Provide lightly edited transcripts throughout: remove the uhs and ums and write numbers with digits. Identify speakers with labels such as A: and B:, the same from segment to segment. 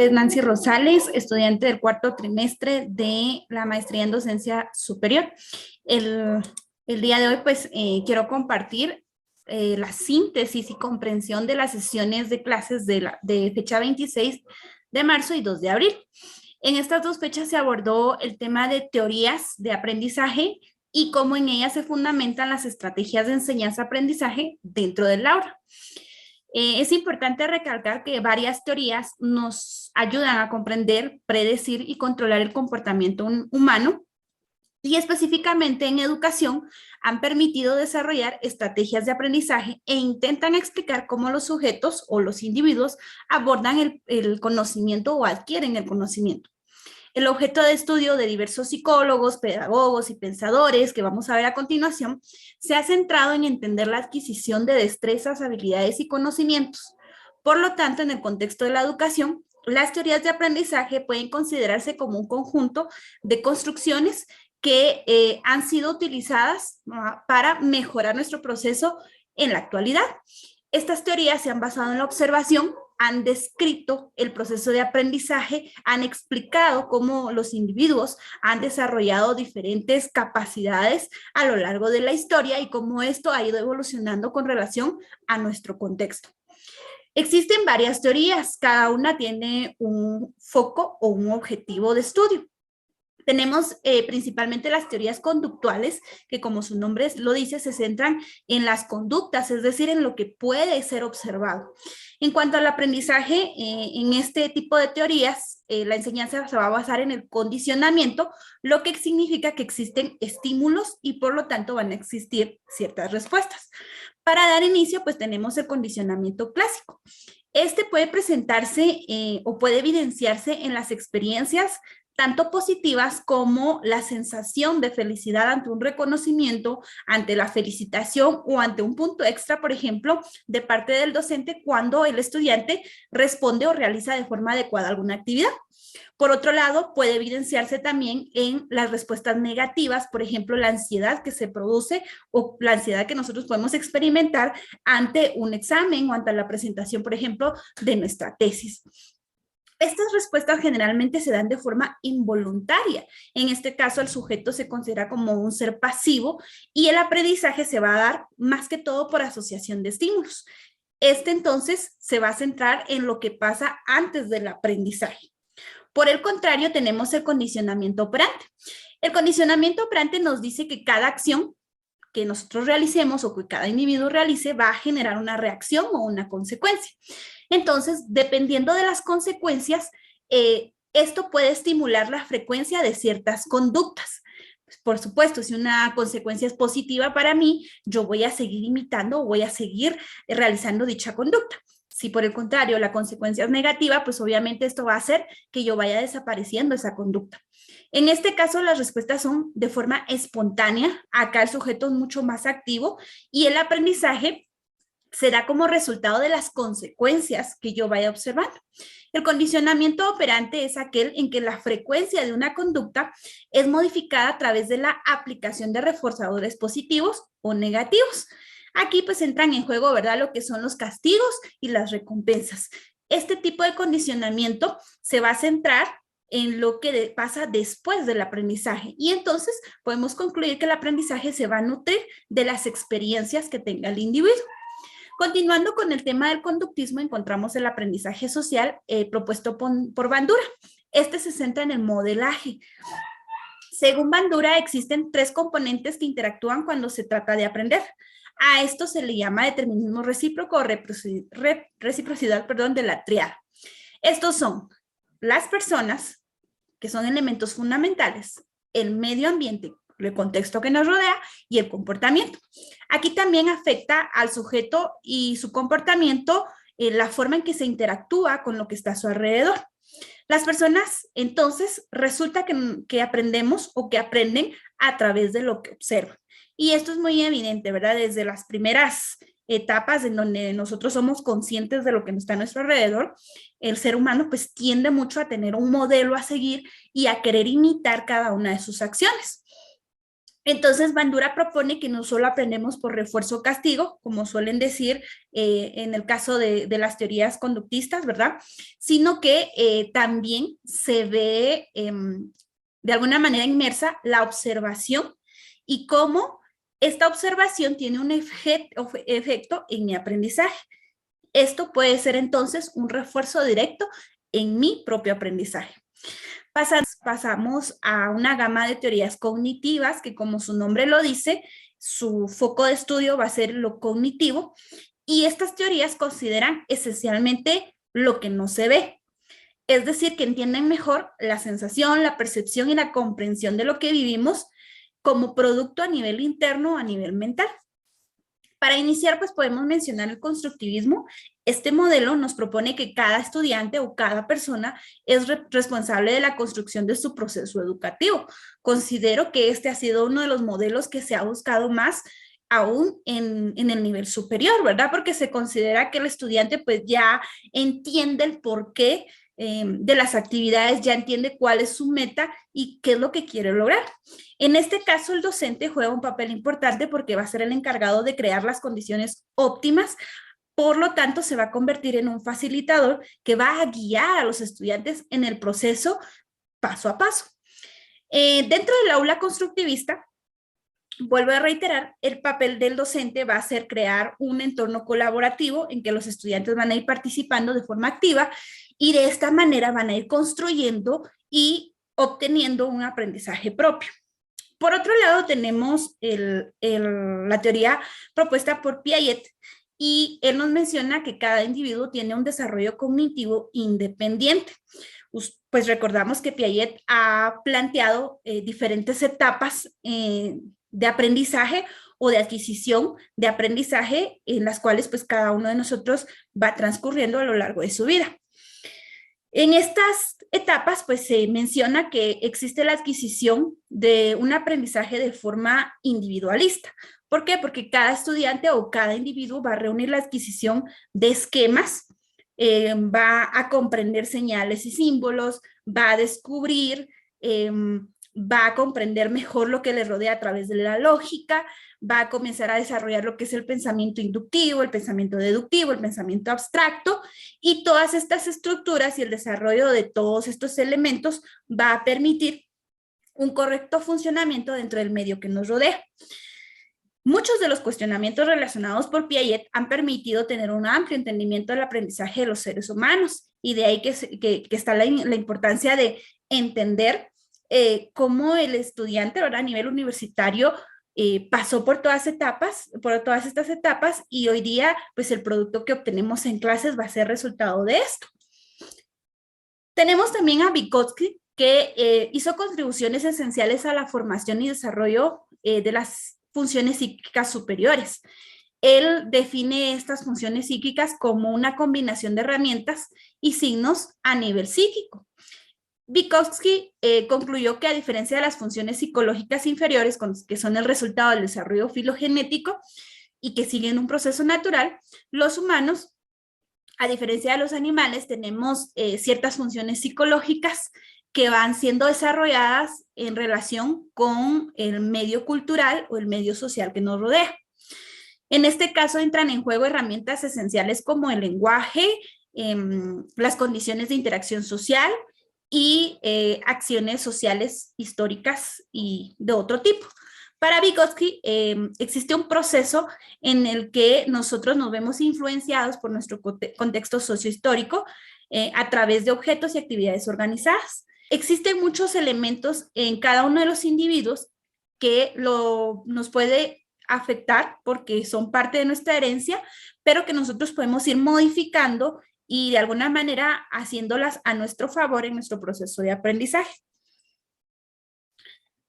A: nombre es Nancy Rosales, estudiante del cuarto trimestre de la maestría en docencia superior. El, el día de hoy, pues, quiero compartir la síntesis y comprensión de las sesiones de clases de fecha 26 de marzo y 2 de abril. En estas dos fechas se abordó el tema de teorías de aprendizaje y cómo en ellas se fundamentan las estrategias de enseñanza-aprendizaje dentro del aula. Es importante recalcar que varias teorías nos ayudan a comprender, predecir y controlar el comportamiento humano, y específicamente en educación han permitido desarrollar estrategias de aprendizaje e intentan explicar cómo los sujetos o los individuos abordan el conocimiento o adquieren el conocimiento. El objeto de estudio de diversos psicólogos, pedagogos y pensadores que vamos a ver a continuación se ha centrado en entender la adquisición de destrezas, habilidades y conocimientos. Por lo tanto, en el contexto de la educación, las teorías de aprendizaje pueden considerarse como un conjunto de construcciones que han sido utilizadas para mejorar nuestro proceso en la actualidad. Estas teorías se han basado en la observación, han descrito el proceso de aprendizaje, han explicado cómo los individuos han desarrollado diferentes capacidades a lo largo de la historia y cómo esto ha ido evolucionando con relación a nuestro contexto. Existen varias teorías, cada una tiene un foco o un objetivo de estudio. Tenemos principalmente las teorías conductuales, que como su nombre lo dice, se centran en las conductas, es decir, en lo que puede ser observado. En cuanto al aprendizaje, en este tipo de teorías, la enseñanza se va a basar en el condicionamiento, lo que significa que existen estímulos y por lo tanto van a existir ciertas respuestas. Para dar inicio, pues tenemos el condicionamiento clásico. Este puede presentarse o puede evidenciarse en las experiencias tanto positivas como la sensación de felicidad ante un reconocimiento, ante la felicitación o ante un punto extra, por ejemplo, de parte del docente cuando el estudiante responde o realiza de forma adecuada alguna actividad. Por otro lado, puede evidenciarse también en las respuestas negativas, por ejemplo, la ansiedad que se produce o la ansiedad que nosotros podemos experimentar ante un examen o ante la presentación, por ejemplo, de nuestra tesis. Estas respuestas generalmente se dan de forma involuntaria. En este caso, el sujeto se considera como un ser pasivo y el aprendizaje se va a dar más que todo por asociación de estímulos. Entonces se va a centrar en lo que pasa antes del aprendizaje. Por el contrario, tenemos el condicionamiento operante. El condicionamiento operante nos dice que cada acción que nosotros realicemos o que cada individuo realice va a generar una reacción o una consecuencia. Entonces, dependiendo de las consecuencias, esto puede estimular la frecuencia de ciertas conductas. Por supuesto, si una consecuencia es positiva para mí, yo voy a seguir imitando o voy a seguir realizando dicha conducta. Si por el contrario la consecuencia es negativa, pues obviamente esto va a hacer que yo vaya desapareciendo esa conducta. En este caso, las respuestas son de forma espontánea. Acá el sujeto es mucho más activo y el aprendizaje se da como resultado de las consecuencias que yo vaya observando. El condicionamiento operante es aquel en que la frecuencia de una conducta es modificada a través de la aplicación de reforzadores positivos o negativos. Aquí pues entran en juego, ¿verdad?, lo que son los castigos y las recompensas. Este tipo de condicionamiento se va a centrar en lo que pasa después del aprendizaje y entonces podemos concluir que el aprendizaje se va a nutrir de las experiencias que tenga el individuo. Continuando con el tema del conductismo, encontramos el aprendizaje social propuesto por Bandura. Este se centra en el modelaje. Según Bandura, existen 3 componentes que interactúan cuando se trata de aprender. A esto se le llama determinismo recíproco o reciprocidad de la triada. Estos son las personas, que son elementos fundamentales, el medio ambiente, el contexto que nos rodea y el comportamiento. Aquí también afecta al sujeto y su comportamiento la forma en que se interactúa con lo que está a su alrededor. Las personas, entonces, resulta que aprendemos o que aprenden a través de lo que observan. Y esto es muy evidente, ¿verdad? Desde las primeras etapas en donde nosotros somos conscientes de lo que está a nuestro alrededor, el ser humano pues tiende mucho a tener un modelo a seguir y a querer imitar cada una de sus acciones. Entonces, Bandura propone que no solo aprendemos por refuerzo o castigo, como suelen decir en el caso de las teorías conductistas, ¿verdad? Sino que también se ve de alguna manera inmersa la observación y cómo esta observación tiene un efecto en mi aprendizaje. Esto puede ser entonces un refuerzo directo en mi propio aprendizaje. Pasamos a una gama de teorías cognitivas que, como su nombre lo dice, su foco de estudio va a ser lo cognitivo, y estas teorías consideran esencialmente lo que no se ve, es decir, que entienden mejor la sensación, la percepción y la comprensión de lo que vivimos como producto a nivel interno o a nivel mental. Para iniciar, pues podemos mencionar el constructivismo. Este modelo nos propone que cada estudiante o cada persona es responsable de la construcción de su proceso educativo. Considero que este ha sido uno de los modelos que se ha buscado más aún en el nivel superior, ¿verdad? Porque se considera que el estudiante pues ya entiende el porqué de las actividades, ya entiende cuál es su meta y qué es lo que quiere lograr. En este caso, el docente juega un papel importante porque va a ser el encargado de crear las condiciones óptimas. Por lo tanto, se va a convertir en un facilitador que va a guiar a los estudiantes en el proceso paso a paso. Dentro del aula constructivista, vuelvo a reiterar, el papel del docente va a ser crear un entorno colaborativo en que los estudiantes van a ir participando de forma activa y de esta manera van a ir construyendo y obteniendo un aprendizaje propio. Por otro lado, tenemos la teoría propuesta por Piaget, y él nos menciona que cada individuo tiene un desarrollo cognitivo independiente. Pues recordamos que Piaget ha planteado diferentes etapas de aprendizaje o de adquisición de aprendizaje en las cuales pues cada uno de nosotros va transcurriendo a lo largo de su vida. En estas etapas, pues se menciona que existe la adquisición de un aprendizaje de forma individualista. ¿Por qué? Porque cada estudiante o cada individuo va a reunir la adquisición de esquemas, va a comprender señales y símbolos, va a descubrir, va a comprender mejor lo que le rodea a través de la lógica, va a comenzar a desarrollar lo que es el pensamiento inductivo, el pensamiento deductivo, el pensamiento abstracto, y todas estas estructuras y el desarrollo de todos estos elementos va a permitir un correcto funcionamiento dentro del medio que nos rodea. Muchos de los cuestionamientos relacionados por Piaget han permitido tener un amplio entendimiento del aprendizaje de los seres humanos, y de ahí que está la importancia de entender cómo el estudiante, ¿verdad?, a nivel universitario pasó por todas estas etapas, y hoy día pues el producto que obtenemos en clases va a ser resultado de esto. Tenemos también a Vygotsky, que hizo contribuciones esenciales a la formación y desarrollo de las funciones psíquicas superiores. Él define estas funciones psíquicas como una combinación de herramientas y signos a nivel psíquico. Vygotsky concluyó que, a diferencia de las funciones psicológicas inferiores, que son el resultado del desarrollo filogenético y que siguen un proceso natural, los humanos, a diferencia de los animales, tenemos ciertas funciones psicológicas que van siendo desarrolladas en relación con el medio cultural o el medio social que nos rodea. En este caso entran en juego herramientas esenciales como el lenguaje, las condiciones de interacción social y acciones sociales históricas y de otro tipo. Para Vygotsky existe un proceso en el que nosotros nos vemos influenciados por nuestro contexto sociohistórico a través de objetos y actividades organizadas. Existen muchos elementos en cada uno de los individuos que nos puede afectar porque son parte de nuestra herencia, pero que nosotros podemos ir modificando y de alguna manera haciéndolas a nuestro favor en nuestro proceso de aprendizaje.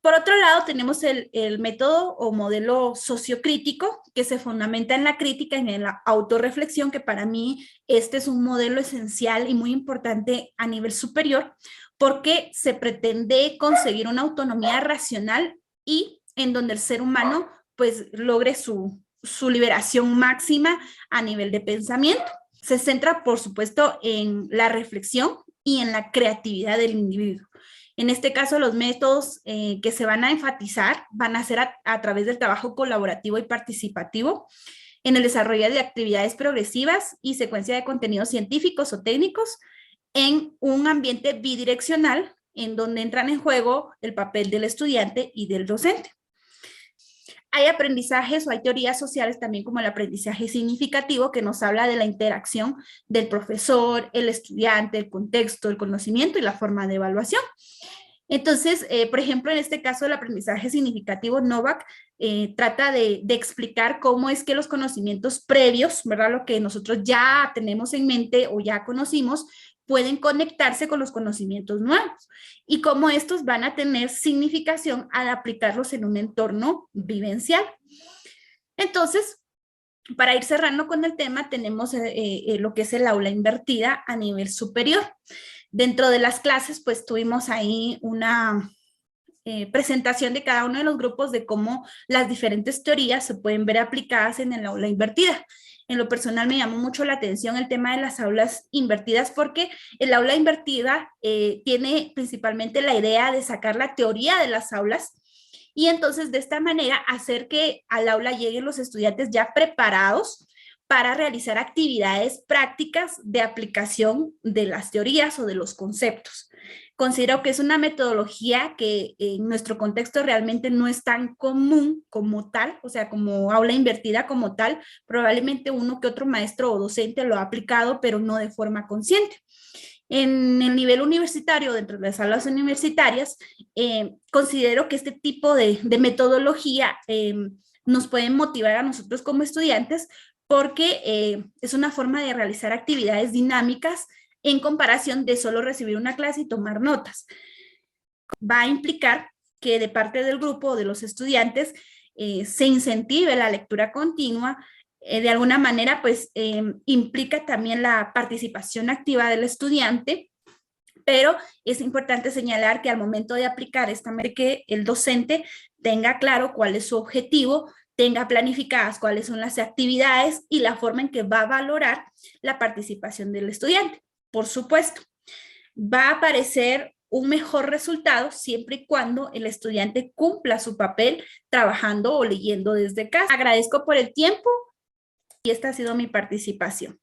A: Por otro lado, tenemos el método o modelo sociocrítico, que se fundamenta en la crítica y en la autorreflexión, que para mí este es un modelo esencial y muy importante a nivel superior, porque se pretende conseguir una autonomía racional y en donde el ser humano pues logre su liberación máxima a nivel de pensamiento. Se centra, por supuesto, en la reflexión y en la creatividad del individuo. En este caso, los métodos que se van a enfatizar van a ser a través del trabajo colaborativo y participativo en el desarrollo de actividades progresivas y secuencia de contenidos científicos o técnicos en un ambiente bidireccional en donde entran en juego el papel del estudiante y del docente. Hay aprendizajes o hay teorías sociales también como el aprendizaje significativo que nos habla de la interacción del profesor, el estudiante, el contexto, el conocimiento y la forma de evaluación. Entonces, por ejemplo, en este caso del aprendizaje significativo, Novak trata de explicar cómo es que los conocimientos previos, ¿verdad? Lo que nosotros ya tenemos en mente o ya conocimos, pueden conectarse con los conocimientos nuevos y cómo estos van a tener significación al aplicarlos en un entorno vivencial. Entonces, para ir cerrando con el tema, tenemos lo que es el aula invertida a nivel superior. Dentro de las clases, pues tuvimos ahí una presentación de cada uno de los grupos de cómo las diferentes teorías se pueden ver aplicadas en el aula invertida. En lo personal me llamó mucho la atención el tema de las aulas invertidas porque el aula invertida tiene principalmente la idea de sacar la teoría de las aulas y entonces de esta manera hacer que al aula lleguen los estudiantes ya preparados para realizar actividades prácticas de aplicación de las teorías o de los conceptos. Considero que es una metodología que en nuestro contexto realmente no es tan común como tal, o sea, como aula invertida como tal, probablemente uno que otro maestro o docente lo ha aplicado, pero no de forma consciente. En el nivel universitario, dentro de las aulas universitarias, considero que este tipo de metodología nos puede motivar a nosotros como estudiantes porque es una forma de realizar actividades dinámicas en comparación de solo recibir una clase y tomar notas. Va a implicar que de parte del grupo o de los estudiantes se incentive la lectura continua, de alguna manera pues implica también la participación activa del estudiante, pero es importante señalar que al momento de aplicar esta medida que el docente tenga claro cuál es su objetivo, tenga planificadas cuáles son las actividades y la forma en que va a valorar la participación del estudiante. Por supuesto, va a aparecer un mejor resultado siempre y cuando el estudiante cumpla su papel trabajando o leyendo desde casa. Agradezco por el tiempo y esta ha sido mi participación.